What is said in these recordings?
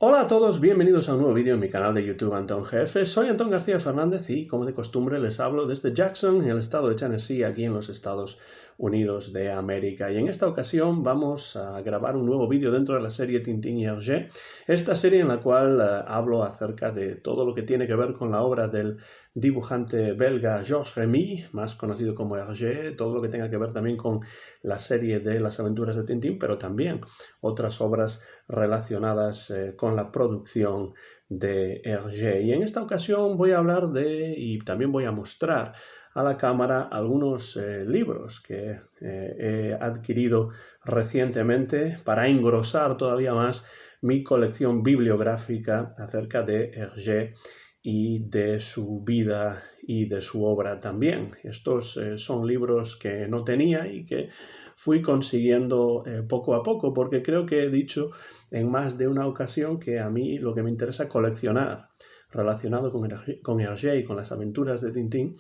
Hola a todos, bienvenidos a un nuevo vídeo en mi canal de YouTube Antón GF. Soy Antón García Fernández y, como de costumbre, les hablo desde Jackson, en el estado de Tennessee, aquí en los Estados Unidos de América. Y en esta ocasión vamos a grabar un nuevo vídeo dentro de la serie Tintín y Hergé, esta serie en la cual hablo acerca de todo lo que tiene que ver con la obra del dibujante belga Georges Remy, más conocido como Hergé, todo lo que tenga que ver también con la serie de las aventuras de Tintín, pero también otras obras relacionadas con la producción de Hergé. Y en esta ocasión voy a hablar y también voy a mostrar a la cámara algunos libros que he adquirido recientemente para engrosar todavía más mi colección bibliográfica acerca de Hergé y de su vida y de su obra también. Estos son libros que no tenía y que fui consiguiendo poco a poco, porque creo que he dicho en más de una ocasión que a mí lo que me interesa coleccionar relacionado con Hergé y con las aventuras de Tintín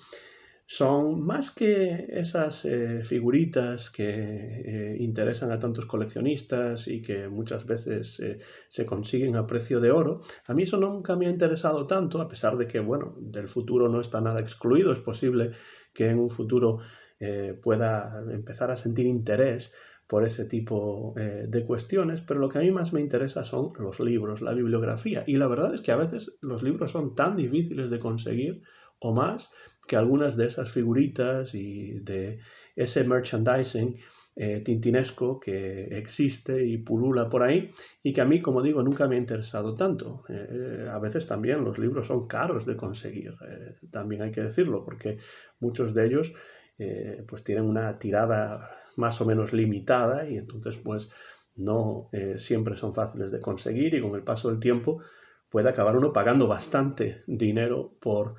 son más que esas figuritas que interesan a tantos coleccionistas y que muchas veces se consiguen a precio de oro. A mí eso nunca me ha interesado tanto, a pesar de que, bueno, del futuro no está nada excluido. Es posible que en un futuro pueda empezar a sentir interés por ese tipo de cuestiones, pero lo que a mí más me interesa son los libros, la bibliografía. Y la verdad es que a veces los libros son tan difíciles de conseguir o más que algunas de esas figuritas y de ese merchandising tintinesco que existe y pulula por ahí y que a mí, como digo, nunca me ha interesado tanto. A veces también los libros son caros de conseguir, también hay que decirlo, porque muchos de ellos pues tienen una tirada más o menos limitada y entonces pues no siempre son fáciles de conseguir y con el paso del tiempo puede acabar uno pagando bastante dinero por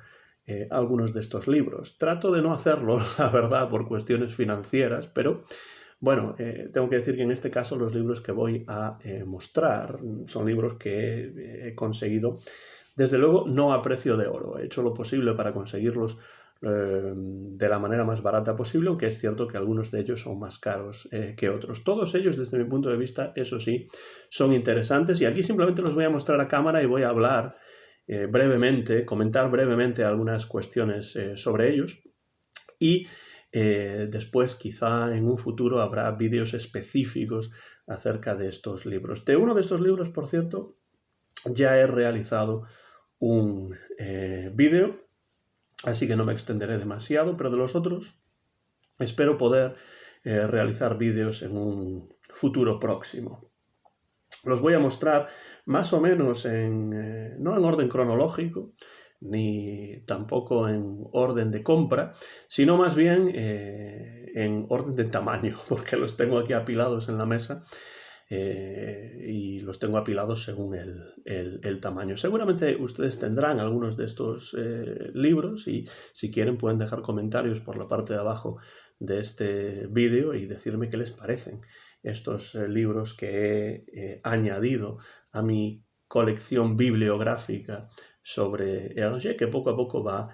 algunos de estos libros. Trato de no hacerlo, la verdad, por cuestiones financieras, pero bueno, tengo que decir que en este caso los libros que voy a mostrar son libros que he conseguido, desde luego, no a precio de oro. He hecho lo posible para conseguirlos de la manera más barata posible, aunque es cierto que algunos de ellos son más caros que otros. Todos ellos, desde mi punto de vista, eso sí, son interesantes y aquí simplemente los voy a mostrar a cámara y voy a hablar brevemente, comentar brevemente algunas cuestiones sobre ellos y después quizá en un futuro habrá vídeos específicos acerca de estos libros. De uno de estos libros, por cierto, ya he realizado un vídeo, así que no me extenderé demasiado, pero de los otros espero poder realizar vídeos en un futuro próximo. Los voy a mostrar más o menos no en orden cronológico, ni tampoco en orden de compra, sino más bien en orden de tamaño, porque los tengo aquí apilados en la mesa y los tengo apilados según el tamaño. Seguramente ustedes tendrán algunos de estos libros y si quieren pueden dejar comentarios por la parte de abajo de este vídeo y decirme qué les parecen estos libros que he añadido a mi colección bibliográfica sobre Hergé, que poco a poco va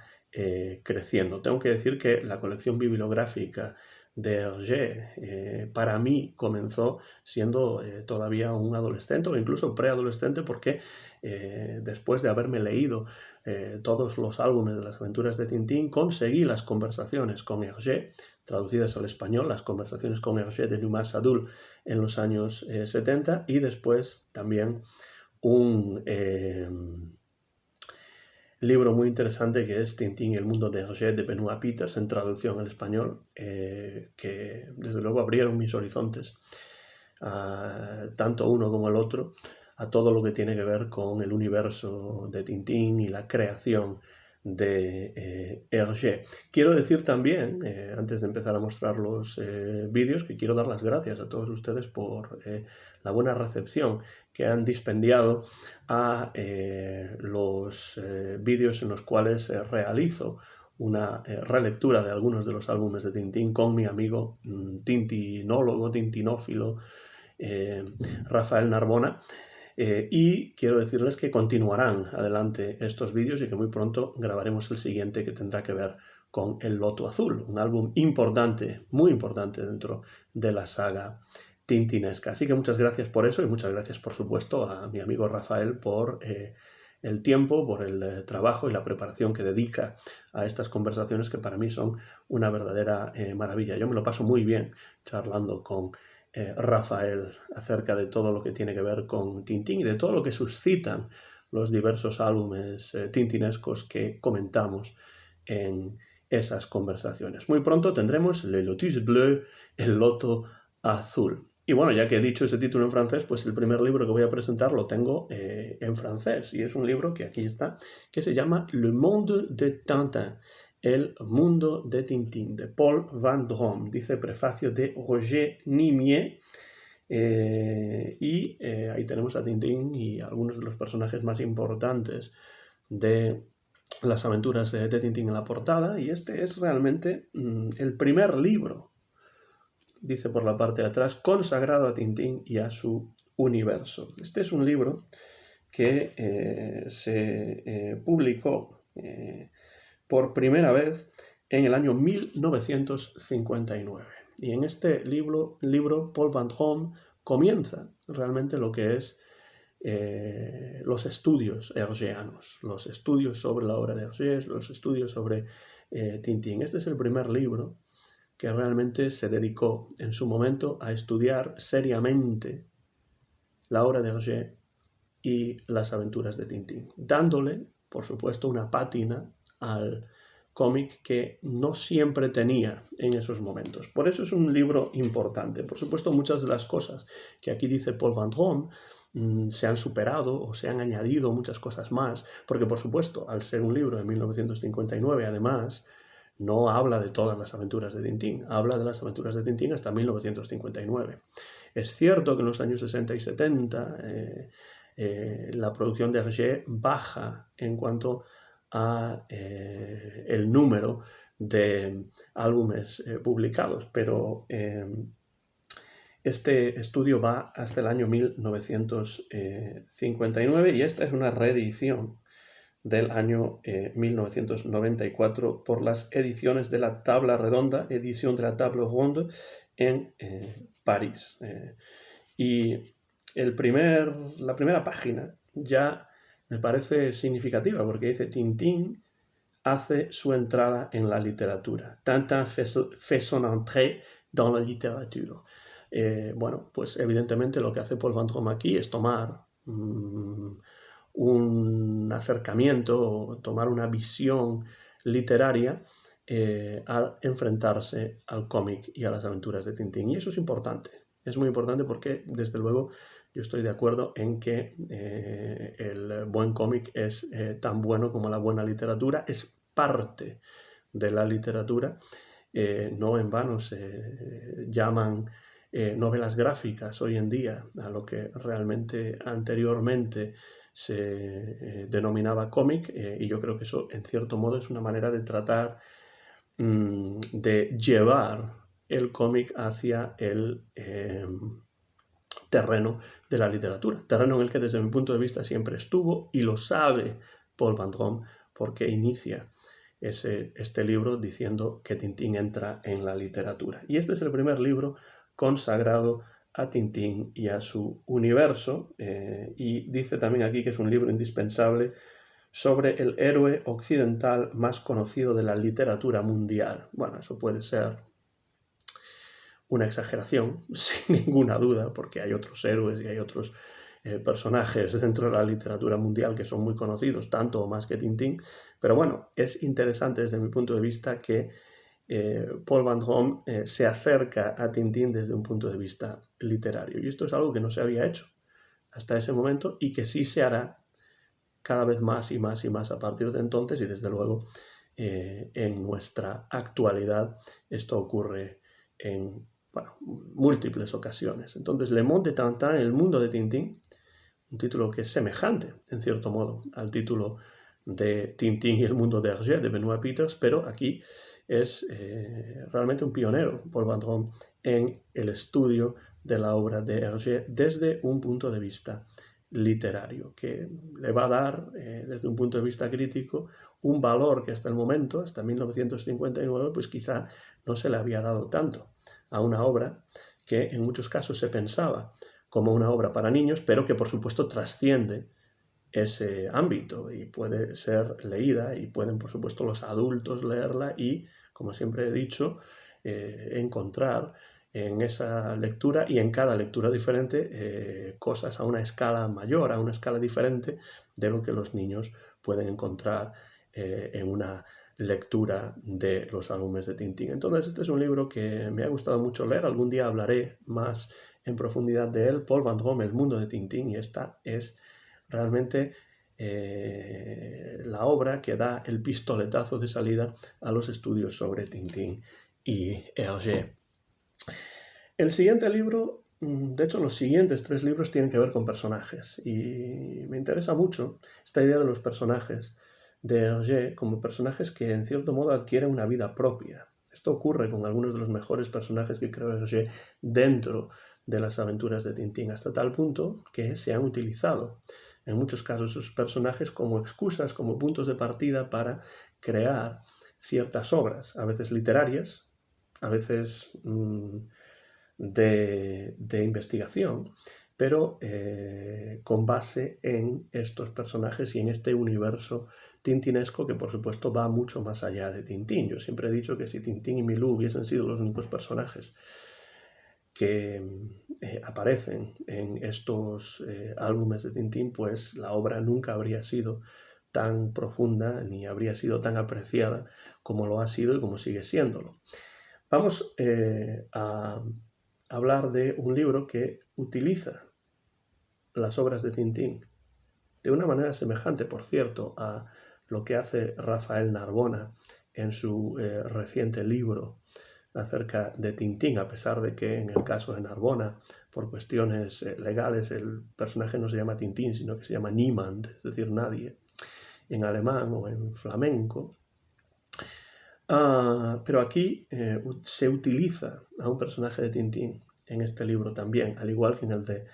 creciendo. Tengo que decir que la colección bibliográfica de Hergé para mí comenzó siendo todavía un adolescente o incluso preadolescente, porque después de haberme leído todos los álbumes de las aventuras de Tintín, conseguí las conversaciones con Hergé, traducidas al español, las conversaciones con Hergé de Dumas Sadul en los años 70, y después también un libro muy interesante que es Tintín y el mundo de Hergé de Benoit Peters, en traducción al español, que desde luego abrieron mis horizontes, tanto uno como el otro, a todo lo que tiene que ver con el universo de Tintín y la creación de Hergé. Quiero decir también, antes de empezar a mostrar los vídeos, que quiero dar las gracias a todos ustedes por la buena recepción que han dispendiado a los vídeos en los cuales realizo una relectura de algunos de los álbumes de Tintín con mi amigo tintinólogo, tintinófilo, Rafael Narbona. Y quiero decirles que continuarán adelante estos vídeos y que muy pronto grabaremos el siguiente, que tendrá que ver con El Loto Azul, un álbum importante, muy importante dentro de la saga tintinesca. Así que muchas gracias por eso y muchas gracias, por supuesto, a mi amigo Rafael por el tiempo, por el trabajo y la preparación que dedica a estas conversaciones que para mí son una verdadera maravilla. Yo me lo paso muy bien charlando con Rafael acerca de todo lo que tiene que ver con Tintín y de todo lo que suscitan los diversos álbumes tintinescos que comentamos en esas conversaciones. Muy pronto tendremos Le Lotus Bleu, el loto azul. Y bueno, ya que he dicho ese título en francés, pues el primer libro que voy a presentar lo tengo en francés. Y es un libro que aquí está, que se llama Le Monde de Tintin, el mundo de Tintín, de Paul Vendôme. Dice prefacio de Roger Nimier. Ahí tenemos a Tintín y algunos de los personajes más importantes de las aventuras de Tintín en la portada. Y este es realmente el primer libro, dice por la parte de atrás, consagrado a Tintín y a su universo. Este es un libro que se publicó por primera vez en el año 1959. Y en este libro Paul Vendôme comienza realmente lo que es los estudios hergéanos, los estudios sobre la obra de Hergé, los estudios sobre Tintín. Este es el primer libro que realmente se dedicó en su momento a estudiar seriamente la obra de Hergé y las aventuras de Tintín, dándole, por supuesto, una pátina al cómic que no siempre tenía en esos momentos. Por eso es un libro importante. Por supuesto, muchas de las cosas que aquí dice Paul Vendôme se han superado o se han añadido muchas cosas más, porque por supuesto, al ser un libro de 1959, además, no habla de todas las aventuras de Tintín, habla de las aventuras de Tintín hasta 1959. Es cierto que en los años 60 y 70 la producción de Hergé baja en cuanto a el número de álbumes publicados, pero este estudio va hasta el año 1959 y esta es una reedición del año 1994 por las ediciones de la Tabla Redonda, edición de la Table Ronde en París. Y la primera página ya me parece significativa porque dice Tintín hace su entrada en la literatura. Tintin fait son entrée dans la littérature. Bueno, pues evidentemente lo que hace Paul Vendôme aquí es tomar un acercamiento, tomar una visión literaria al enfrentarse al cómic y a las aventuras de Tintín. Y eso es importante. Es muy importante porque, desde luego, yo estoy de acuerdo en que el buen cómic es tan bueno como la buena literatura, es parte de la literatura. No en vano se llaman novelas gráficas hoy en día a lo que realmente anteriormente se denominaba cómic, y yo creo que eso en cierto modo es una manera de tratar de llevar el cómic hacia el terreno de la literatura, terreno en el que desde mi punto de vista siempre estuvo y lo sabe Paul Vendôme porque inicia este libro diciendo que Tintín entra en la literatura. Y este es el primer libro consagrado a Tintín y a su universo, y dice también aquí que es un libro indispensable sobre el héroe occidental más conocido de la literatura mundial. Bueno, eso puede ser una exageración, sin ninguna duda, porque hay otros héroes y hay otros personajes dentro de la literatura mundial que son muy conocidos, tanto o más que Tintín, pero bueno, es interesante desde mi punto de vista que Paul Vendôme se acerca a Tintín desde un punto de vista literario. Y esto es algo que no se había hecho hasta ese momento y que sí se hará cada vez más y más y más a partir de entonces, y desde luego en nuestra actualidad esto ocurre en múltiples ocasiones. Entonces, Le Monde de Tintin, el mundo de Tintín, un título que es semejante, en cierto modo, al título de Tintín y el mundo de Hergé, de Benoît Peters, pero aquí es realmente un pionero, Paul Vendôme, en el estudio de la obra de Hergé desde un punto de vista literario, que le va a dar, desde un punto de vista crítico, un valor que hasta el momento, hasta 1959, pues quizá no se le había dado tanto a una obra que en muchos casos se pensaba como una obra para niños, pero que por supuesto trasciende ese ámbito y puede ser leída y pueden por supuesto los adultos leerla y, como siempre he dicho, encontrar en esa lectura y en cada lectura diferente cosas a una escala mayor, a una escala diferente de lo que los niños pueden encontrar en una lectura de los álbumes de Tintín. Entonces este es un libro que me ha gustado mucho leer, algún día hablaré más en profundidad de él, Paul Vendôme, El mundo de Tintín, y esta es realmente la obra que da el pistoletazo de salida a los estudios sobre Tintín y Hergé. El siguiente libro, de hecho los siguientes 3 libros tienen que ver con personajes y me interesa mucho esta idea de los personajes de Hergé como personajes que en cierto modo adquieren una vida propia. Esto ocurre con algunos de los mejores personajes que creó Hergé dentro de las aventuras de Tintín, hasta tal punto que se han utilizado en muchos casos sus personajes como excusas, como puntos de partida para crear ciertas obras, a veces literarias, a veces de investigación, pero con base en estos personajes y en este universo tintinesco que por supuesto va mucho más allá de Tintín. Yo siempre he dicho que si Tintín y Milú hubiesen sido los únicos personajes que aparecen en estos álbumes de Tintín, pues la obra nunca habría sido tan profunda ni habría sido tan apreciada como lo ha sido y como sigue siéndolo. Vamos a hablar de un libro que utiliza las obras de Tintín de una manera semejante, por cierto, a lo que hace Rafael Narbona en su reciente libro acerca de Tintín, a pesar de que en el caso de Narbona, por cuestiones legales, el personaje no se llama Tintín, sino que se llama Niemand, es decir, nadie, en alemán o en flamenco. Pero aquí se utiliza a un personaje de Tintín en este libro también, al igual que en el de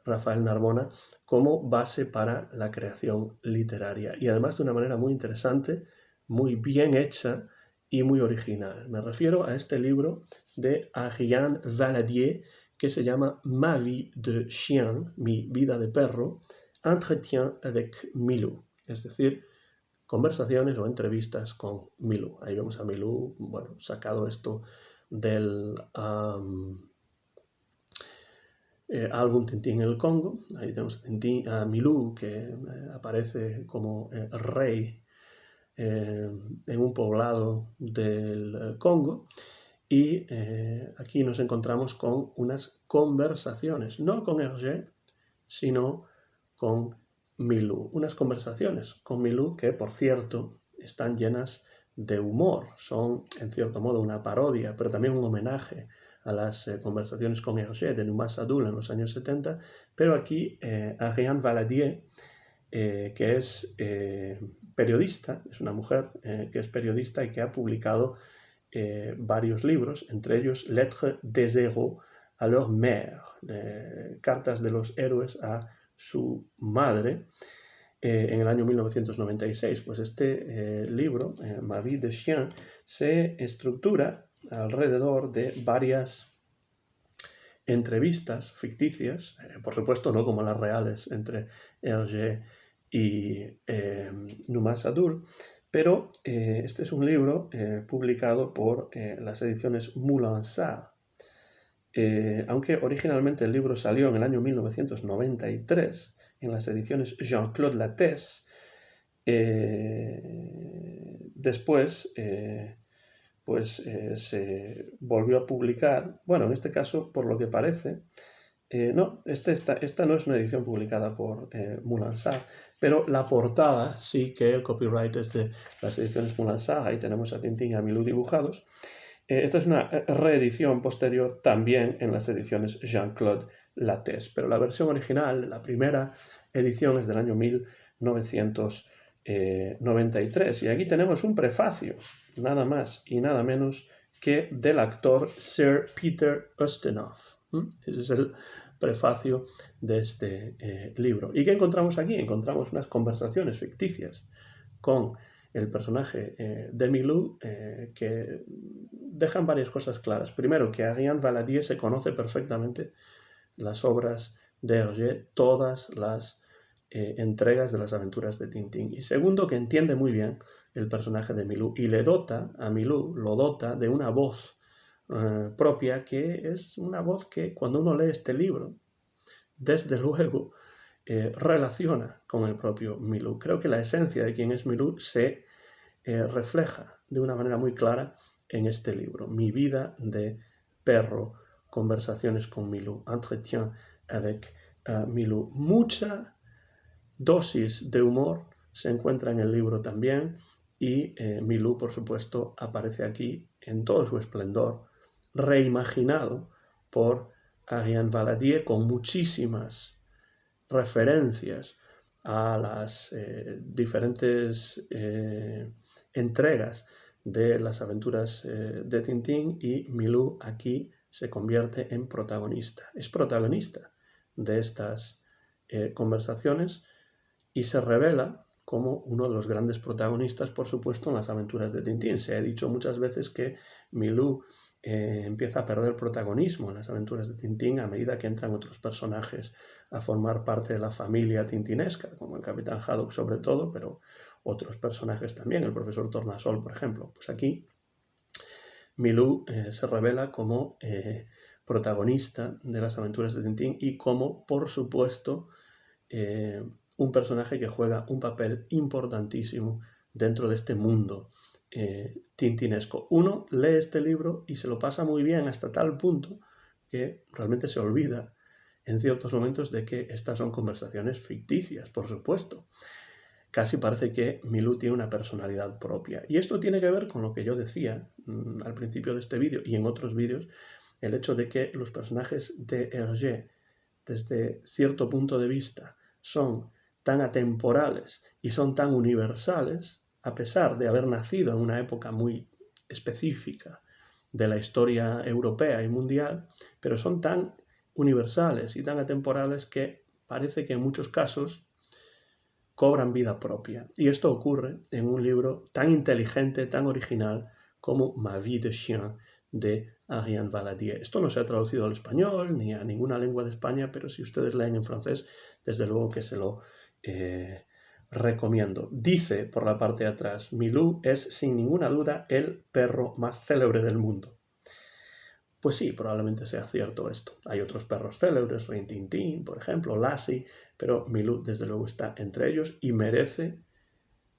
Rafael Narbona, como base para la creación literaria. Y además de una manera muy interesante, muy bien hecha y muy original. Me refiero a este libro de Ariane Valadier que se llama Ma vie de chien, mi vida de perro, entretien avec Milou, es decir, conversaciones o entrevistas con Milou. Ahí vemos a Milou, bueno, sacado esto del álbum Tintín en el Congo. Ahí tenemos a Milou que aparece como rey en un poblado del Congo. Y aquí nos encontramos con unas conversaciones, no con Hergé, sino con Milou. Unas conversaciones con Milou que, por cierto, están llenas de humor. Son, en cierto modo, una parodia, pero también un homenaje a las conversaciones con Hergé de Numa Sadoul en los años 70. Pero aquí Ariane Valadier, que es periodista, es una mujer que es periodista y que ha publicado varios libros, entre ellos Lettres des héros à leur mère, cartas de los héroes a su madre, en el año 1996. Pues este libro, Ma vie de chien, se estructura alrededor de varias entrevistas ficticias, por supuesto no como las reales entre Hergé y Numa Sadoul, pero este es un libro publicado por las ediciones Moulin Sarr. Aunque originalmente el libro salió en el año 1993 en las ediciones Jean-Claude Lattès, después se volvió a publicar, bueno, en este caso, por lo que parece, no, esta no es una edición publicada por Moulin Sarr, pero la portada sí que el copyright es de las ediciones Moulin Sarr. Ahí tenemos a Tintín y a Milou dibujados. Esta es una reedición posterior también en las ediciones Jean-Claude Lattès, pero la versión original, la primera edición, es del año 1993. Y aquí tenemos un prefacio, nada más y nada menos que del actor Sir Peter Ustinov. Ese es el prefacio de este libro. ¿Y qué encontramos aquí? Encontramos unas conversaciones ficticias con el personaje de Milou, que dejan varias cosas claras. Primero, que Ariane Valadier se conoce perfectamente las obras de Hergé, todas las entregas de las aventuras de Tintín. Y segundo, que entiende muy bien el personaje de Milou y le dota a Milou, lo dota de una voz propia, que es una voz que cuando uno lee este libro, desde luego relaciona con el propio Milou. Creo que la esencia de quién es Milou se refleja de una manera muy clara en este libro. Mi vida de perro, conversaciones con Milou, entretien avec Milou. Mucha dosis de humor se encuentra en el libro también y Milou, por supuesto, aparece aquí en todo su esplendor, reimaginado por Ariane Valadier con muchísimas referencias a las diferentes entregas de las aventuras de Tintín, y Milou aquí se convierte en protagonista. Es protagonista de estas conversaciones y se revela como uno de los grandes protagonistas, por supuesto, en las aventuras de Tintín. Se ha dicho muchas veces que Milou empieza a perder protagonismo en las aventuras de Tintín a medida que entran otros personajes a formar parte de la familia tintinesca, como el Capitán Haddock sobre todo, pero otros personajes también, el profesor Tornasol, por ejemplo. Pues aquí Milou se revela como protagonista de las aventuras de Tintín y como, por supuesto, un personaje que juega un papel importantísimo dentro de este mundo tintinesco. Uno lee este libro y se lo pasa muy bien hasta tal punto que realmente se olvida en ciertos momentos de que estas son conversaciones ficticias, por supuesto. Casi parece que Milou tiene una personalidad propia. Y esto tiene que ver con lo que yo decía al principio de este vídeo y en otros vídeos, el hecho de que los personajes de Hergé, desde cierto punto de vista, son tan atemporales y son tan universales, a pesar de haber nacido en una época muy específica de la historia europea y mundial, pero son tan universales y tan atemporales que parece que en muchos casos cobran vida propia. Y esto ocurre en un libro tan inteligente, tan original como Ma vie de chien de Ariane Valadier. Esto no se ha traducido al español ni a ninguna lengua de España, pero si ustedes leen en francés, desde luego que se lo recomiendo. Dice por la parte de atrás, Milou es sin ninguna duda el perro más célebre del mundo. Pues sí, probablemente sea cierto esto. Hay otros perros célebres, Rin Tin Tin, por ejemplo, Lassie, pero Milou desde luego está entre ellos y merece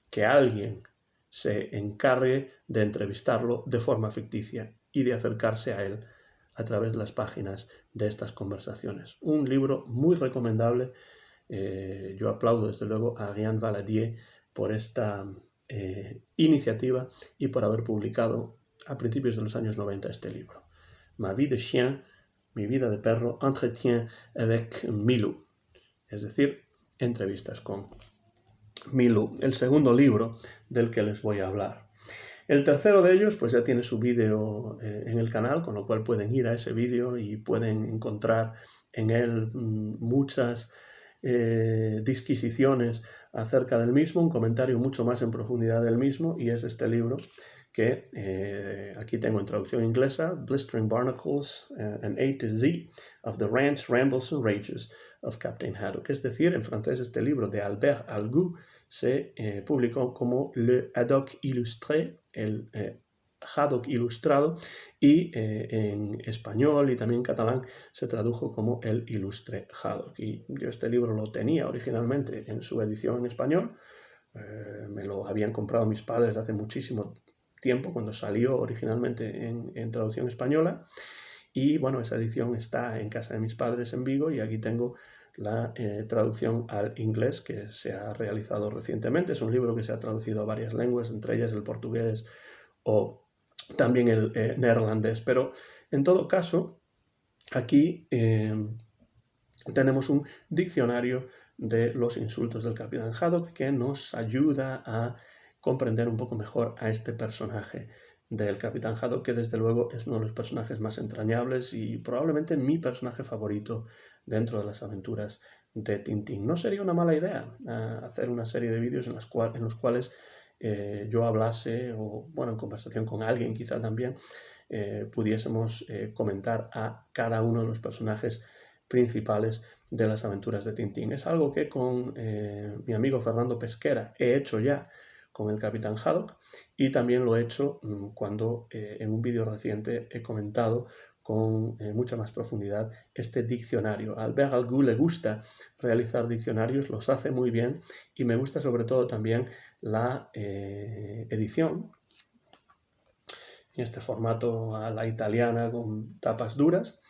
que alguien se encargue de entrevistarlo de forma ficticia y de acercarse a él a través de las páginas de estas conversaciones. Un libro muy recomendable. Yo aplaudo desde luego a Ariane Valadier por esta iniciativa y por haber publicado a principios de los años 90 este libro. Ma vie de chien, mi vida de perro, entretien avec Milou, es decir, entrevistas con Milou, el segundo libro del que les voy a hablar. El tercero de ellos pues ya tiene su vídeo en el canal, con lo cual pueden ir a ese vídeo y pueden encontrar en él muchas disquisiciones acerca del mismo, un comentario mucho más en profundidad del mismo, y es este libro que aquí tengo en traducción inglesa, Blistering Barnacles, an A to Z of the Rants, Rambles and Rages of Captain Haddock. Es decir, en francés este libro de Albert Algou se publicó como Le Haddock Illustré, el Haddock Ilustrado, y en español y también en catalán se tradujo como El Ilustre Haddock. Y yo este libro lo tenía originalmente en su edición en español, me lo habían comprado mis padres hace muchísimo tiempo, cuando salió originalmente en traducción española, y bueno, esa edición está en casa de mis padres en Vigo, y aquí tengo la traducción al inglés que se ha realizado recientemente. Es un libro que se ha traducido a varias lenguas, entre ellas el portugués o también el neerlandés, pero en todo caso aquí tenemos un diccionario de los insultos del Capitán Haddock que nos ayuda a comprender un poco mejor a este personaje del Capitán Haddock, que desde luego es uno de los personajes más entrañables y probablemente mi personaje favorito dentro de las aventuras de Tintín. No sería una mala idea hacer una serie de vídeos en los cuales yo hablase, o bueno, en conversación con alguien quizá también, pudiésemos comentar a cada uno de los personajes principales de las aventuras de Tintín. Es algo que con mi amigo Fernando Pesquera he hecho ya con el Capitán Haddock, y también lo he hecho cuando en un vídeo reciente he comentado con mucha más profundidad este diccionario. A Albert Algou le gusta realizar diccionarios, los hace muy bien, y me gusta sobre todo también la edición en este formato a la italiana con tapas duras.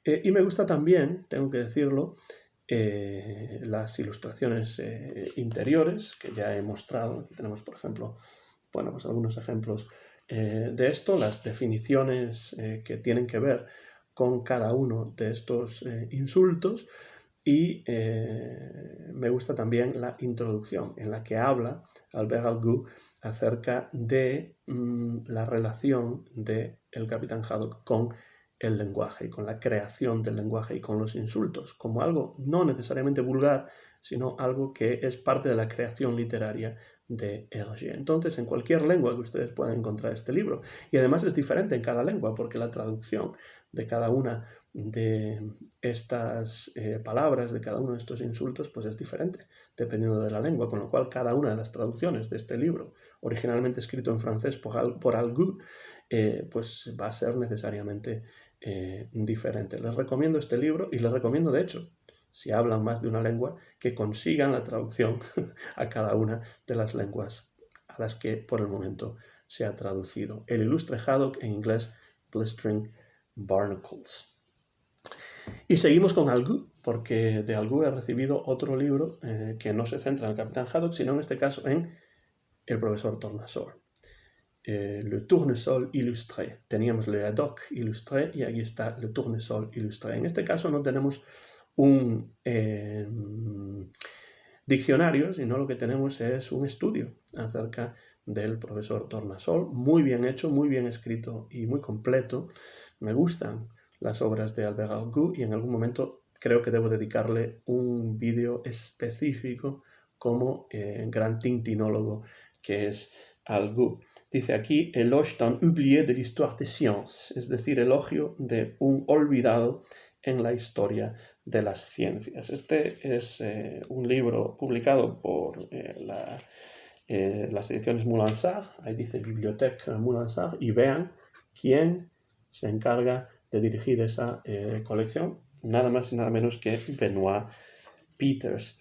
Y me gusta también, tengo que decirlo, las ilustraciones interiores que ya he mostrado. Aquí tenemos, por ejemplo, bueno, pues algunos ejemplos de esto, las definiciones que tienen que ver con cada uno de estos insultos. Y me gusta también la introducción en la que habla Albert Algou acerca de la relación del Capitán Haddock con el lenguaje y con la creación del lenguaje y con los insultos, como algo no necesariamente vulgar, sino algo que es parte de la creación literaria de Hergé. Entonces, en cualquier lengua que ustedes puedan encontrar este libro, y además es diferente en cada lengua, porque la traducción de cada una de estas palabras, de cada uno de estos insultos, pues es diferente, dependiendo de la lengua, con lo cual cada una de las traducciones de este libro, originalmente escrito en francés por Algou, pues va a ser necesariamente diferente. Les recomiendo este libro, y les recomiendo, de hecho, si hablan más de una lengua, que consigan la traducción a cada una de las lenguas a las que por el momento se ha traducido. El ilustre Haddock, en inglés Blistering Barnacles. Y seguimos con Algou, porque de Algou he recibido otro libro que no se centra en el Capitán Haddock, sino en este caso en el profesor Tornasol. Le Tournesol illustré. Teníamos le Haddock illustré y aquí está le Tournesol illustré. En este caso no tenemos un diccionario, sino lo que tenemos es un estudio acerca del profesor Tornasol, muy bien hecho, muy bien escrito y muy completo. Me gustan las obras de Albert Algou, y en algún momento creo que debo dedicarle un vídeo específico como gran tintinólogo que es Algou. Dice aquí, éloge d'un oublié de l'histoire des sciences, es decir, elogio de un olvidado en la historia de las ciencias. Este es un libro publicado por las ediciones Moulin Sarr, ahí dice Bibliothèque Moulin Sarr, y vean quién se encarga de dirigir esa colección, nada más y nada menos que Benoit Peters.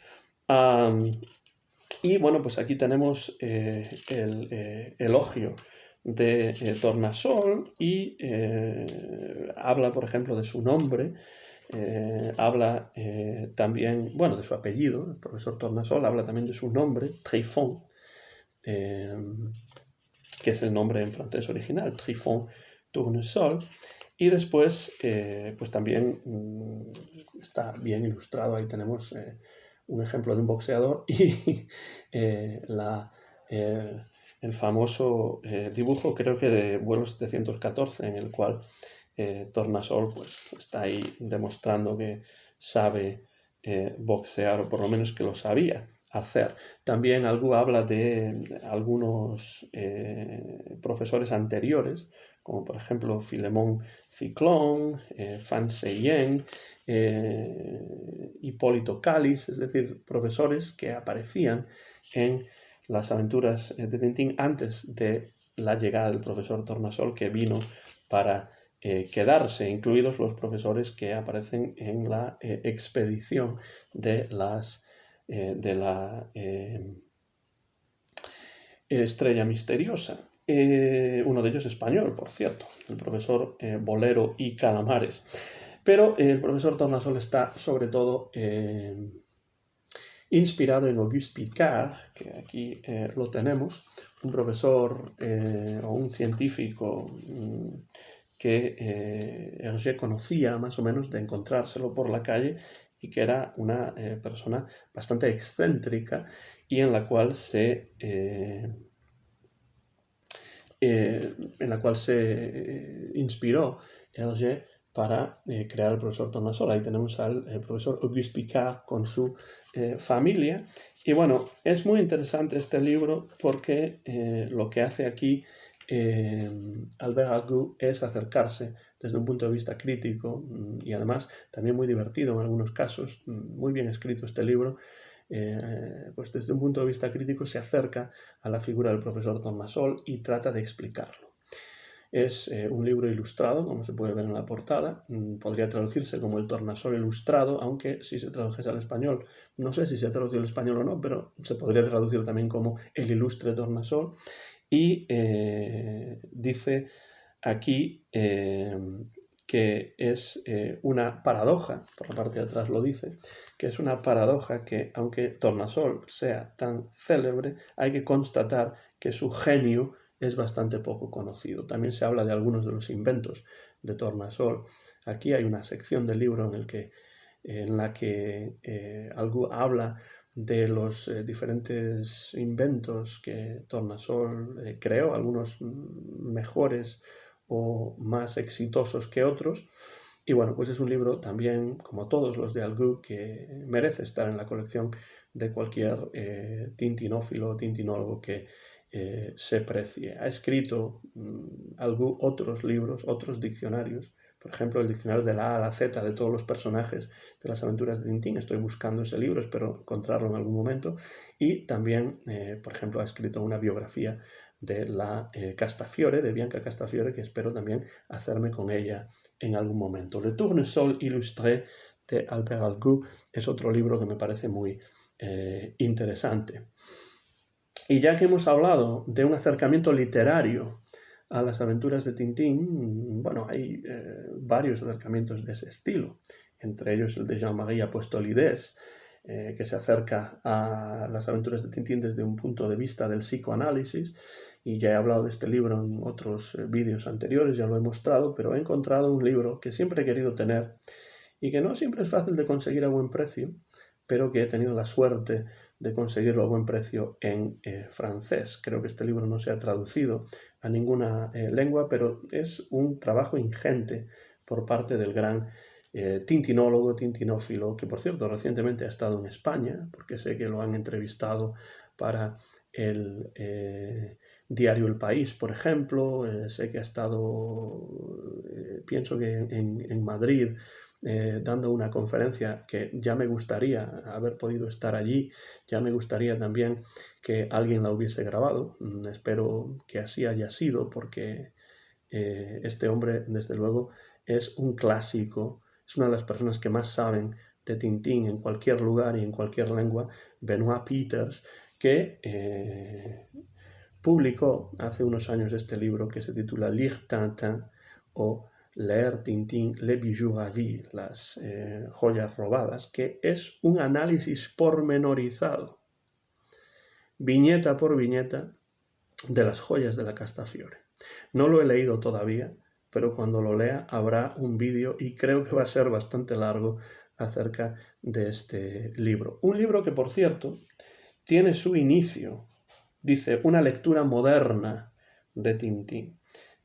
Y bueno, pues aquí tenemos el elogio de Tornasol, y habla, por ejemplo, de su nombre, habla también, bueno, de su apellido. El profesor Tornasol habla también de su nombre, Trifon, que es el nombre en francés original, Trifon Tournesol. Y después, pues también está bien ilustrado. Ahí tenemos un ejemplo de un boxeador y el famoso dibujo, creo que de vuelo 714, en el cual Tornasol pues está ahí demostrando que sabe boxear, o por lo menos que lo sabía hacer. También Algou habla de algunos profesores anteriores, como por ejemplo Filemón Ciclón, Fan Seyen, Hipólito Cáliz, es decir, profesores que aparecían en las aventuras de Tintín antes de la llegada del profesor Tornasol, que vino para quedarse, incluidos los profesores que aparecen en la expedición de la estrella misteriosa. Uno de ellos español, por cierto, el profesor Bolero y Calamares. Pero el profesor Tornasol está sobre todo inspirado en Auguste Piccard, que aquí lo tenemos, un profesor o un científico que Hergé conocía más o menos de encontrárselo por la calle, y que era una persona bastante excéntrica, y en la cual se inspiró Hergé para crear el profesor Tornasol. Ahí tenemos al profesor Auguste Piccard con su familia. Y bueno, es muy interesante este libro porque lo que hace aquí Albert Alcoud es acercarse desde un punto de vista crítico y además también muy divertido en algunos casos, muy bien escrito este libro. Pues desde un punto de vista crítico se acerca a la figura del profesor Tornasol y trata de explicarlo. Es un libro ilustrado, como se puede ver en la portada. Podría traducirse como el Tornasol ilustrado, aunque si se tradujese al español, no sé si se ha traducido al español o no, pero se podría traducir también como el ilustre Tornasol. Y dice aquí que es una paradoja, por la parte de atrás lo dice, que es una paradoja que, aunque Tornasol sea tan célebre, hay que constatar que su genio es bastante poco conocido. También se habla de algunos de los inventos de Tornasol. Aquí hay una sección del libro en la que algo habla de los diferentes inventos que Tornasol creó, algunos mejores o más exitosos que otros. Y bueno, pues es un libro también, como todos los de Alcoud, que merece estar en la colección de cualquier tintinófilo o tintinólogo que se precie. Ha escrito Alcoud otros libros, otros diccionarios, por ejemplo, el diccionario de la A a la Z de todos los personajes de las aventuras de Tintín. Estoy buscando ese libro, espero encontrarlo en algún momento. Y también, por ejemplo, ha escrito una biografía de la Castafiore, de Bianca Castafiore, que espero también hacerme con ella en algún momento. Le Tournesol illustré de Albert Alcoud es otro libro que me parece muy interesante. Y ya que hemos hablado de un acercamiento literario a las aventuras de Tintín, bueno, hay varios acercamientos de ese estilo, entre ellos el de Jean-Marie Apostolides, que se acerca a las aventuras de Tintín desde un punto de vista del psicoanálisis, y ya he hablado de este libro en otros vídeos anteriores, ya lo he mostrado, pero he encontrado un libro que siempre he querido tener y que no siempre es fácil de conseguir a buen precio, pero que he tenido la suerte de conseguirlo a buen precio en francés. Creo que este libro no se ha traducido a ninguna lengua, pero es un trabajo ingente por parte del gran tintinólogo, tintinófilo, que por cierto recientemente ha estado en España, porque sé que lo han entrevistado para el diario El País, por ejemplo. Sé que ha estado, pienso que en Madrid, dando una conferencia que ya me gustaría haber podido estar allí, ya me gustaría también que alguien la hubiese grabado. Espero que así haya sido, porque este hombre, desde luego, es un clásico, es una de las personas que más saben de Tintín en cualquier lugar y en cualquier lengua, Benoit Peters, que publicó hace unos años este libro que se titula Lire Tintin o Leer Tintín, Les Bijoux Ravis, las joyas robadas, que es un análisis pormenorizado, viñeta por viñeta, de las joyas de la Castafiore. No lo he leído todavía, pero cuando lo lea habrá un vídeo, y creo que va a ser bastante largo, acerca de este libro. Un libro que, por cierto, tiene su inicio, dice, una lectura moderna de Tintín.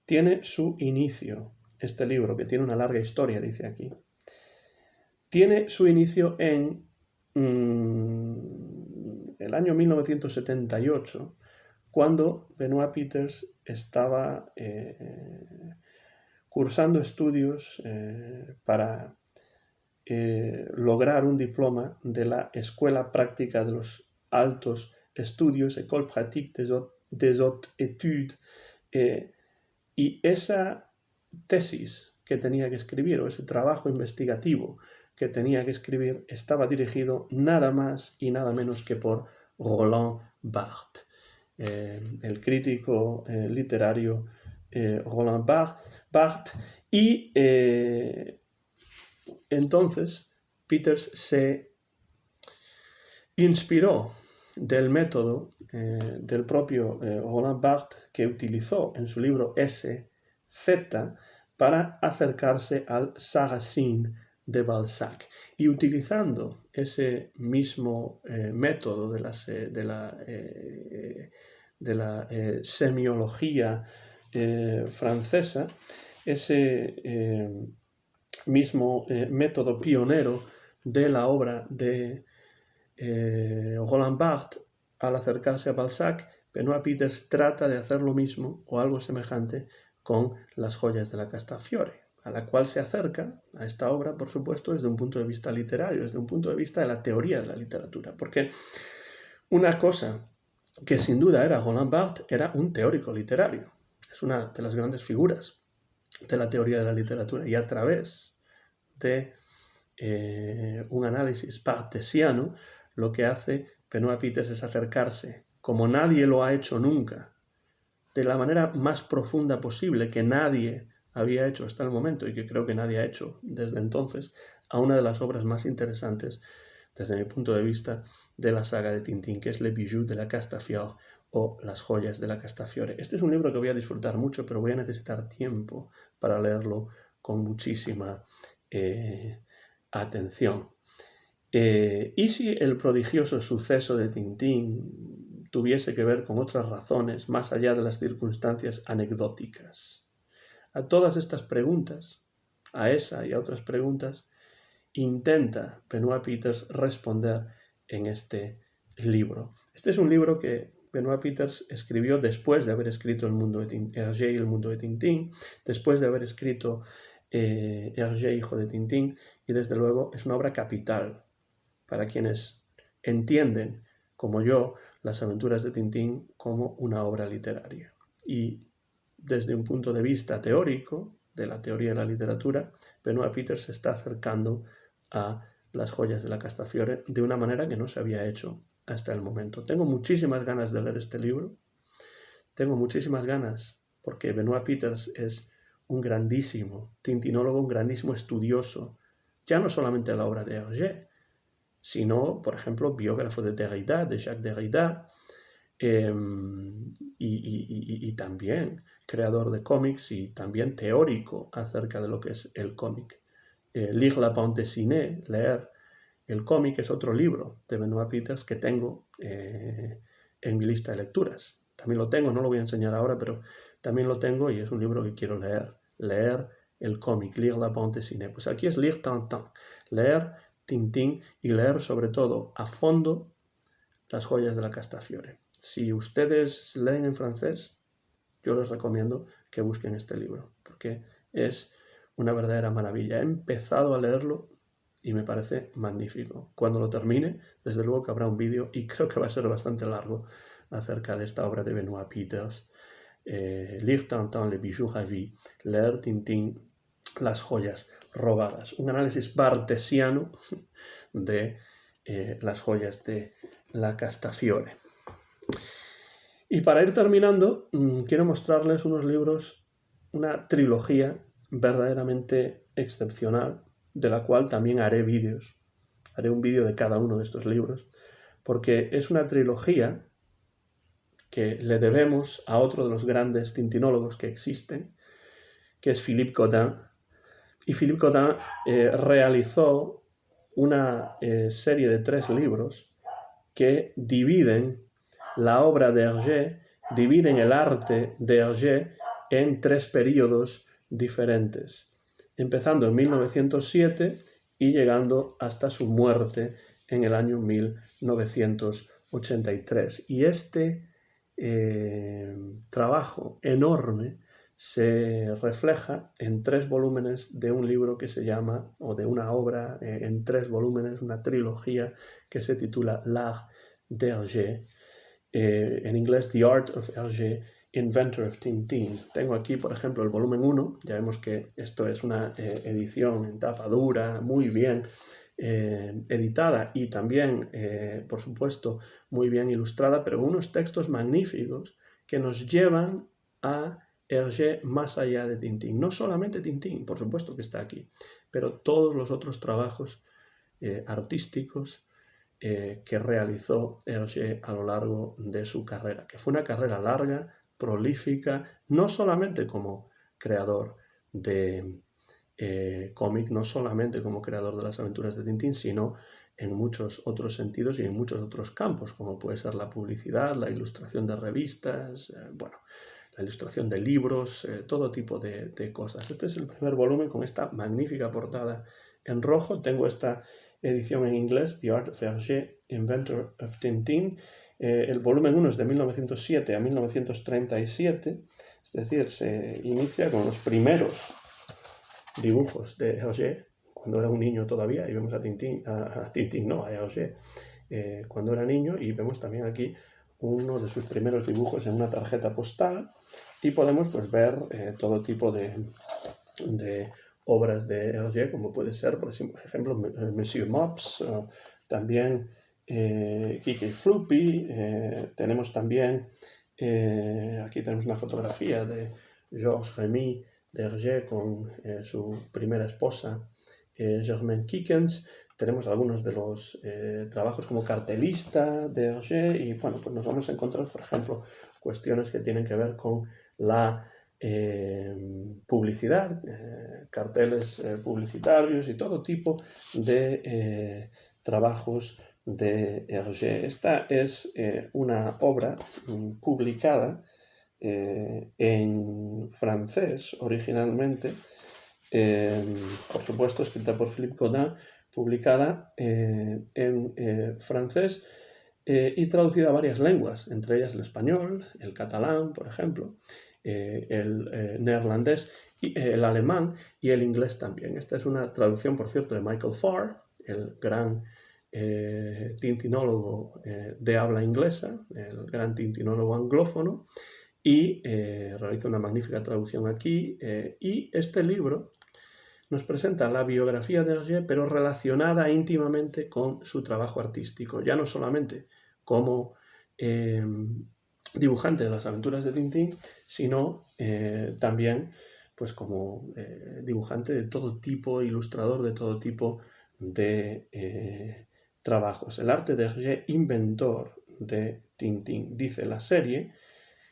Tiene su inicio, este libro, que tiene una larga historia, dice aquí. Tiene su inicio en el año 1978, cuando Benoit Peters estaba cursando estudios para lograr un diploma de la Escuela Práctica de los Altos Estudios, École Pratique des Hautes Études, y esa tesis que tenía que escribir, o ese trabajo investigativo que tenía que escribir, estaba dirigido nada más y nada menos que por Roland Barthes, el crítico literario Roland Barthes, y entonces Peters se inspiró del método del propio Roland Barthes, que utilizó en su libro S.Z. para acercarse al Sarracine de Balzac. Y utilizando ese mismo método de la semiología francesa, ese mismo método pionero de la obra de Roland Barthes, al acercarse a Balzac, Benoît Peters trata de hacer lo mismo o algo semejante con Las joyas de la Castafiore, a la cual se acerca a esta obra, por supuesto, desde un punto de vista literario, desde un punto de vista de la teoría de la literatura, porque una cosa que sin duda era Roland Barthes era un teórico literario, es una de las grandes figuras de la teoría de la literatura, y a través de un análisis barthesiano, lo que hace Benoît Peters es acercarse, como nadie lo ha hecho nunca, de la manera más profunda posible, que nadie había hecho hasta el momento y que creo que nadie ha hecho desde entonces, a una de las obras más interesantes, desde mi punto de vista, de la saga de Tintín, que es Le Bijou de la Castafiore o Las joyas de la Castafiore. Este es un libro que voy a disfrutar mucho, pero voy a necesitar tiempo para leerlo con muchísima atención. ¿Y si el prodigioso suceso de Tintín tuviese que ver con otras razones más allá de las circunstancias anecdóticas? A todas estas preguntas, a esa y a otras preguntas, intenta Benoît Peters responder en este libro. Este es un libro que Benoît Peters escribió después de haber escrito Hergé y el mundo de Tintín, después de haber escrito Hergé, hijo de Tintín, y desde luego es una obra capital para quienes entienden, como yo, las aventuras de Tintín como una obra literaria. Y desde un punto de vista teórico, de la teoría de la literatura, Benoît Peters se está acercando a Las joyas de la Castafiore de una manera que no se había hecho hasta el momento. Tengo muchísimas ganas de leer este libro, tengo muchísimas ganas, porque Benoît Peters es un grandísimo tintinólogo, un grandísimo estudioso, ya no solamente de la obra de Hergé, sino, por ejemplo, biógrafo de Derrida, de Jacques Derrida, y también creador de cómics y también teórico acerca de lo que es el cómic. Lire la bande dessinée, leer el cómic, es otro libro de Benoît Peters que tengo en mi lista de lecturas. También lo tengo, no lo voy a enseñar ahora, pero también lo tengo y es un libro que quiero leer el cómic, lire la bande dessinée. Pues aquí es lire Tintin, leer Tintín y leer sobre todo a fondo Las joyas de la Castafiore. Si ustedes leen en francés, yo les recomiendo que busquen este libro, porque es una verdadera maravilla. He empezado a leerlo y me parece magnífico. Cuando lo termine, desde luego que habrá un vídeo, y creo que va a ser bastante largo, acerca de esta obra de Benoît Peters. Lire Tintin, Le Bijou Ravi, leer Tintín, Las joyas robadas. Un análisis barthesiano de Las joyas de la Castafiore. Y para ir terminando, quiero mostrarles unos libros, una trilogía verdaderamente excepcional, de la cual también haré vídeos. Haré un vídeo de cada uno de estos libros, porque es una trilogía que le debemos a otro de los grandes tintinólogos que existen, que es Philippe Godin. Y Philippe Godin realizó una serie de 3 libros que dividen la obra de Hergé, dividen el arte de Hergé en 3 periodos diferentes, empezando en 1907 y llegando hasta su muerte en el año 1983. Y este trabajo enorme se refleja en 3 volúmenes de un libro que se llama, o de una obra en 3 volúmenes, una trilogía que se titula L'Art d'Hergé, en inglés The Art of Hergé, Inventor of Tintín. Tengo aquí, por ejemplo, el volumen 1, ya vemos que esto es una edición en tapa dura, muy bien editada y también, por supuesto, muy bien ilustrada, pero unos textos magníficos que nos llevan a Hergé más allá de Tintín. No solamente Tintín, por supuesto que está aquí, pero todos los otros trabajos artísticos que realizó Hergé a lo largo de su carrera, que fue una carrera larga, prolífica, no solamente como creador de cómic, no solamente como creador de las aventuras de Tintín, sino en muchos otros sentidos y en muchos otros campos, como puede ser la publicidad, la ilustración de revistas, bueno, la ilustración de libros, todo tipo de cosas. Este es el primer volumen con esta magnífica portada en rojo. Tengo esta edición en inglés, The Art of Hergé, Inventor of Tintin. El volumen 1 es de 1907 a 1937, es decir, se inicia con los primeros dibujos de Hergé, cuando era un niño todavía, y vemos a Tintín, a Hergé, cuando era niño, y vemos también aquí uno de sus primeros dibujos en una tarjeta postal, y podemos pues ver todo tipo de obras de Hergé, como puede ser, por ejemplo, Monsieur Mops, también Kiki Floopy, tenemos también, aquí tenemos una fotografía de Georges Remy de Hergé con su primera esposa, Germaine Kikens. Tenemos algunos de los trabajos como cartelista de Hergé y bueno, pues nos vamos a encontrar, por ejemplo, cuestiones que tienen que ver con la publicidad, carteles publicitarios y todo tipo de trabajos de Hergé. Esta es una obra publicada en francés originalmente, por supuesto escrita por Philippe Godin, publicada en francés y traducida a varias lenguas, entre ellas el español, el catalán, por ejemplo, el neerlandés, el alemán y el inglés también. Esta es una traducción, por cierto, de Michael Farr, el gran tintinólogo de habla inglesa, el gran tintinólogo anglófono, y realiza una magnífica traducción aquí. Y este libro nos presenta la biografía de Hergé, pero relacionada íntimamente con su trabajo artístico, ya no solamente como dibujante de las aventuras de Tintín, sino también pues como dibujante de todo tipo, ilustrador de todo tipo de trabajos. El arte de Hergé, inventor de Tintín. Dice la serie,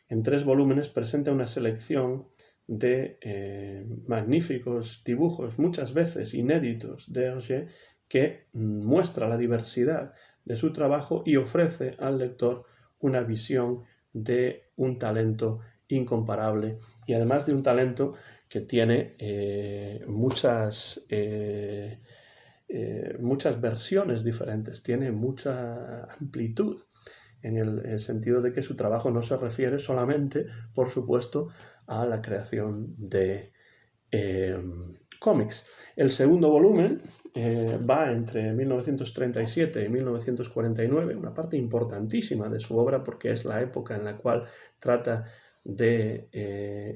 en 3 volúmenes presenta una selección de magníficos dibujos, muchas veces inéditos, de Hergé, que muestra la diversidad de su trabajo y ofrece al lector una visión de un talento incomparable y además de un talento que tiene muchas versiones diferentes, tiene mucha amplitud en el sentido de que su trabajo no se refiere solamente, por supuesto, a la creación de cómics. El segundo volumen va entre 1937 y 1949, una parte importantísima de su obra porque es la época en la cual trata de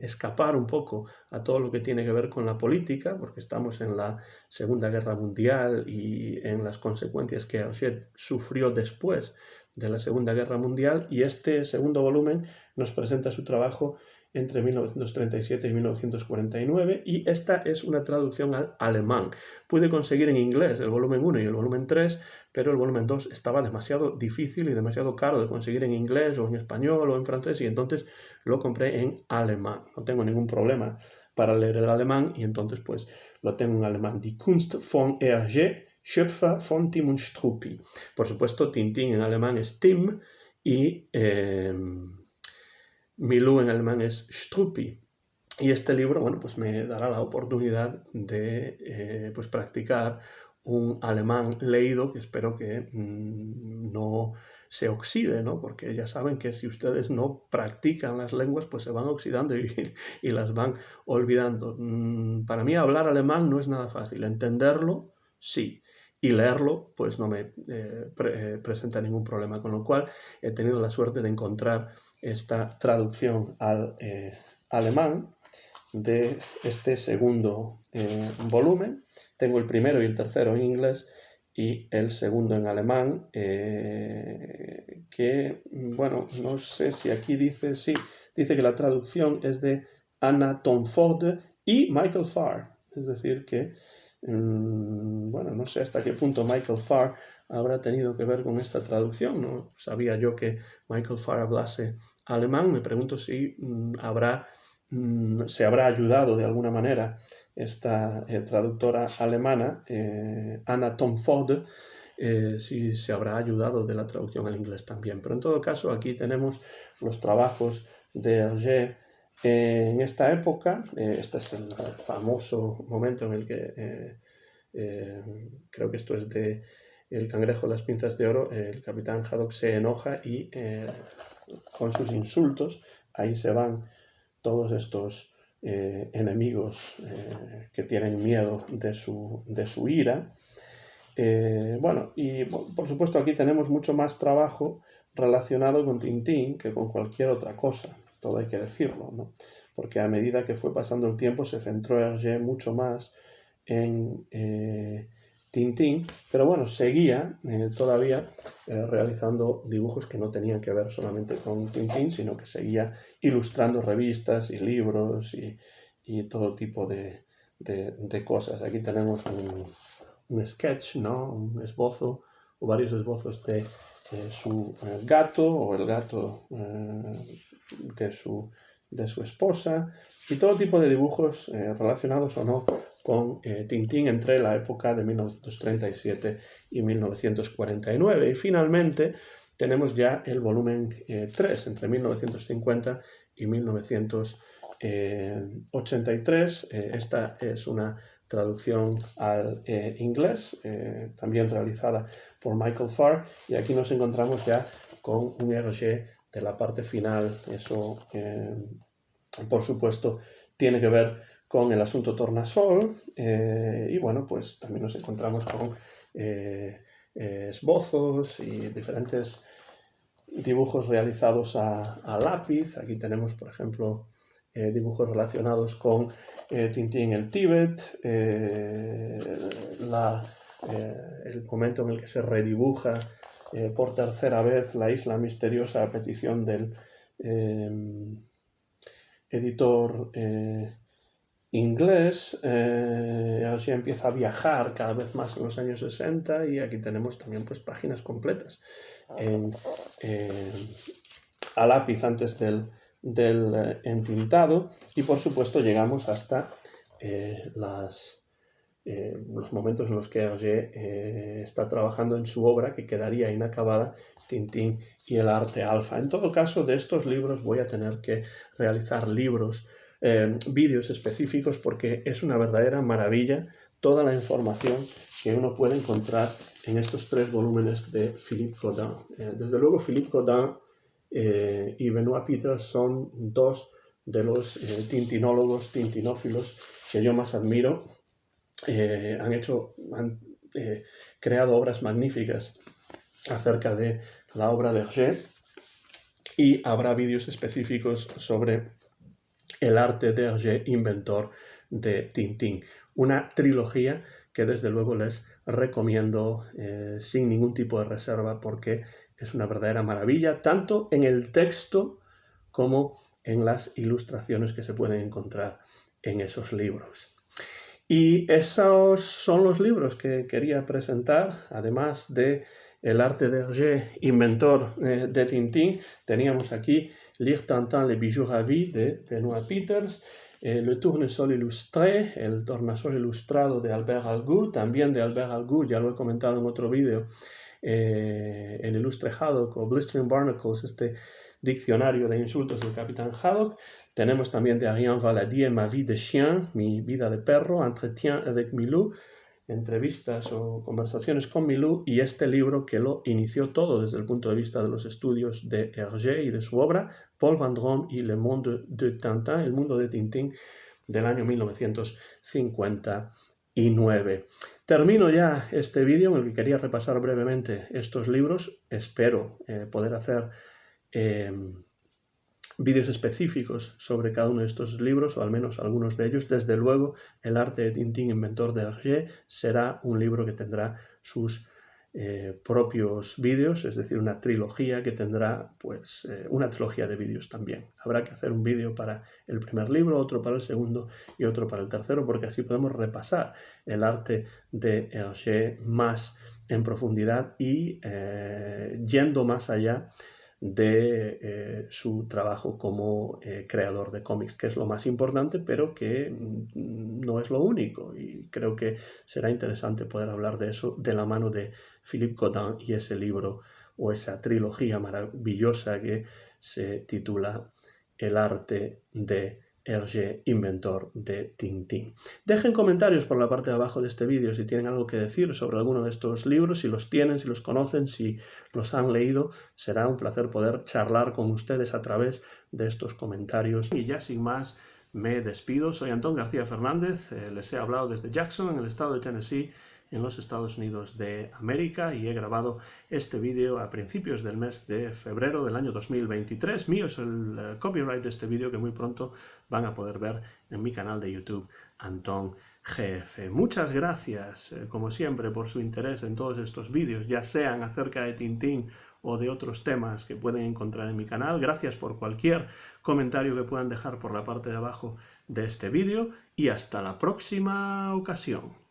escapar un poco a todo lo que tiene que ver con la política, porque estamos en la Segunda Guerra Mundial y en las consecuencias que Hergé sufrió después de la Segunda Guerra Mundial, y este segundo volumen nos presenta su trabajo entre 1937 y 1949, y esta es una traducción al alemán. Pude conseguir en inglés el volumen 1 y el volumen 3, pero el volumen 2 estaba demasiado difícil y demasiado caro de conseguir en inglés o en español o en francés, y entonces lo compré en alemán. No tengo ningún problema para leer el alemán, y entonces pues lo tengo en alemán. Die Kunst von Hergé, Schöpfer von Tim und Struppi. Por supuesto, Tintín en alemán es Tim y Milou en alemán es Struppi. Y este libro, bueno, pues me dará la oportunidad de pues practicar un alemán leído que espero que no se oxide, ¿no? Porque ya saben que si ustedes no practican las lenguas, pues se van oxidando y las van olvidando. Para mí hablar alemán no es nada fácil, entenderlo sí, y leerlo pues no me presenta ningún problema, con lo cual he tenido la suerte de encontrar esta traducción al alemán de este segundo volumen. Tengo el primero y el tercero en inglés y el segundo en alemán, que, bueno, no sé si aquí dice, sí, dice que la traducción es de Anna Tom Forde y Michael Farr, es decir que, bueno, no sé hasta qué punto Michael Farr habrá tenido que ver con esta traducción, no sabía yo que Michael Farr hablase alemán, me pregunto si se habrá ayudado de alguna manera esta traductora alemana, Anna Tom Forde, si se habrá ayudado de la traducción al inglés también. Pero en todo caso, aquí tenemos los trabajos de Hergé En esta época, este es el famoso momento en el que, creo que esto es de El cangrejo de las pinzas de oro, el capitán Haddock se enoja y con sus insultos, ahí se van todos estos enemigos que tienen miedo de su ira. Bueno, y por supuesto aquí tenemos mucho más trabajo relacionado con Tintín que con cualquier otra cosa, todo hay que decirlo, ¿no? Porque a medida que fue pasando el tiempo se centró Hergé mucho más en Tintín, pero bueno, seguía todavía realizando dibujos que no tenían que ver solamente con Tintín, sino que seguía ilustrando revistas y libros y todo tipo de cosas. Aquí tenemos un sketch, ¿no? Un esbozo o varios esbozos de su gato o el gato de su esposa y todo tipo de dibujos relacionados o no con Tintín entre la época de 1937 y 1949. Y finalmente tenemos ya el volumen 3, entre 1950 y 1983. Esta es una traducción al inglés, también realizada por Michael Farr, y aquí nos encontramos ya con un Hergé de la parte final. Eso, por supuesto, tiene que ver con el asunto Tornasol, y bueno, pues también nos encontramos con esbozos y diferentes dibujos realizados a lápiz. Aquí tenemos, por ejemplo, dibujos relacionados con Tintín el Tíbet, el momento en el que se redibuja por tercera vez la isla misteriosa a petición del editor inglés. Así empieza a viajar cada vez más en los años 60 y aquí tenemos también pues páginas completas a lápiz antes del entintado, y por supuesto llegamos hasta los momentos en los que Hergé está trabajando en su obra que quedaría inacabada, Tintín y el arte alfa. En todo caso, de estos libros voy a tener que realizar vídeos específicos, porque es una verdadera maravilla toda la información que uno puede encontrar en estos 3 volúmenes de Philippe Godin. Desde luego, Philippe Godin y Benoit Peters son 2 de los tintinólogos, tintinófilos que yo más admiro. Han creado obras magníficas acerca de la obra de Hergé, y habrá vídeos específicos sobre el arte de Hergé, inventor de Tintín. Una trilogía que desde luego les recomiendo sin ningún tipo de reserva, porque es una verdadera maravilla, tanto en el texto como en las ilustraciones que se pueden encontrar en esos libros. Y esos son los libros que quería presentar. Además de El arte de Hergé, inventor de Tintín, teníamos aquí Lire Tintin, les bijoux ravis de Benoit Peters, Le Tournesol illustré, el tornasol ilustrado de Albert Algou, también de Albert Algou, ya lo he comentado en otro vídeo, el ilustre Haddock o Blistering Barnacles, este diccionario de insultos del capitán Haddock. Tenemos también de Ariane Valadier, Ma vie de chien, mi vida de perro, Entretien avec Milou, entrevistas o conversaciones con Milou, y este libro que lo inició todo desde el punto de vista de los estudios de Hergé y de su obra, Paul Vendôme y Le Monde de Tintin, el mundo de Tintín, del año 1959. Termino ya este vídeo en el que quería repasar brevemente estos libros. Espero poder hacer vídeos específicos sobre cada uno de estos libros, o al menos algunos de ellos. Desde luego, El arte de Tintín, inventor de Hergé, será un libro que tendrá sus propios vídeos, es decir, una trilogía que tendrá pues una trilogía de vídeos también. Habrá que hacer un vídeo para el primer libro, otro para el segundo y otro para el tercero, porque así podemos repasar el arte de Hergé más en profundidad y yendo más allá de su trabajo como creador de cómics, que es lo más importante, pero que no es lo único, y creo que será interesante poder hablar de eso de la mano de Philippe Godin y ese libro o esa trilogía maravillosa que se titula el arte de Hergé, inventor de Tintín. Dejen comentarios por la parte de abajo de este vídeo si tienen algo que decir sobre alguno de estos libros, si los tienen, si los conocen, si los han leído. Será un placer poder charlar con ustedes a través de estos comentarios. Y ya sin más, me despido. Soy Antón García Fernández, les he hablado desde Jackson, en el estado de Tennessee, en los Estados Unidos de América, y he grabado este vídeo a principios del mes de febrero del año 2023. Mío es el copyright de este vídeo que muy pronto van a poder ver en mi canal de YouTube, Antón GF. Muchas gracias, como siempre, por su interés en todos estos vídeos, ya sean acerca de Tintín o de otros temas que pueden encontrar en mi canal. Gracias por cualquier comentario que puedan dejar por la parte de abajo de este vídeo y hasta la próxima ocasión.